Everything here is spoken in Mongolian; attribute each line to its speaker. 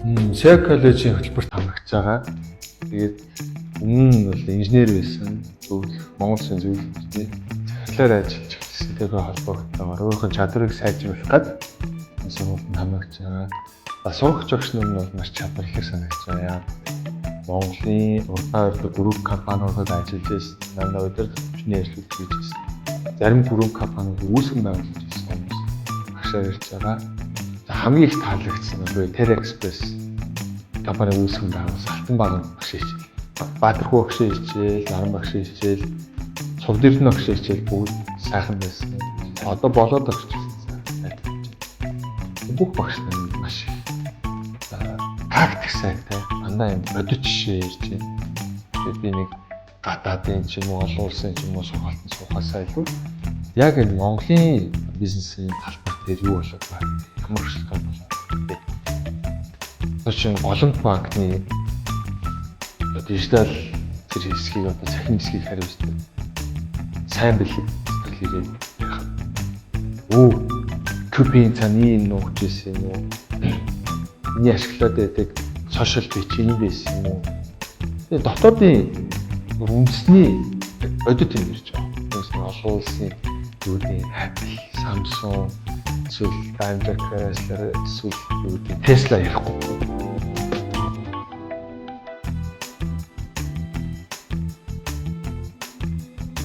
Speaker 1: Сэг коллежийн хөтөлбөрт хамрагдж байгаа. Тэгээд өмнө нь бол инженер байсан. Монгол Улсын зөвлөлтний захирлаар ажиллаж байсан. Тэргээ холбоотойгоор өөрийнхөө чадварыг сайжруулах гэдэг сургуульд хамрагдж байгаа. Сурах зогч нар нь бол маш чадварлаг санагдаж байгаа. Монголын уртаа ордог групп компаниудад ажиллаж байсан. Манай удирдлагчны ажлууд хийж байсан. Зарим групп компаниуд үүсгэн байгуулж байсан хүмүүс агшаар ирж байгаа. Хамгийн их таалагдсан нь Terexpress компани үүсгэн байгуулсан Алтан багийн багш хичээл. Баатархуу багш хичээл, Наран багш хичээл, Цувдэрдэн багш хичээл бүгд сайхан байсан. Одоо болоод багш байна. Бүх багш нар маш тактик сайтай. Андаа юм бодит жишээ ярьж байна. Тэгээд би нэг гадаадын ч юм уу олон улсын ч юм уу сургалтанд суухаасаа илүү яг энэ Монголын бизнесийн талбар дээр юу болоод байна? Ямар хөшлөг болоод бэ? Төчин Голомт банкны дижитал зэрэг хэсгийг одоо цахим хэсгийг хариуцдаг. Сайн бэлэг хэлээрээ ярих. Копийн цааны нуугчсэн юм уу? Миний ашиглаад байдаг сошиал бич энэ байсан юм уу? Тэгээ дотоодын үндэсний бодит юм ирж байгаа. Тэгээс олон улсын юудын Apple, Samsung, эсвэл Daimler Chrysler, эсвэл юудын Tesla ярихгүй.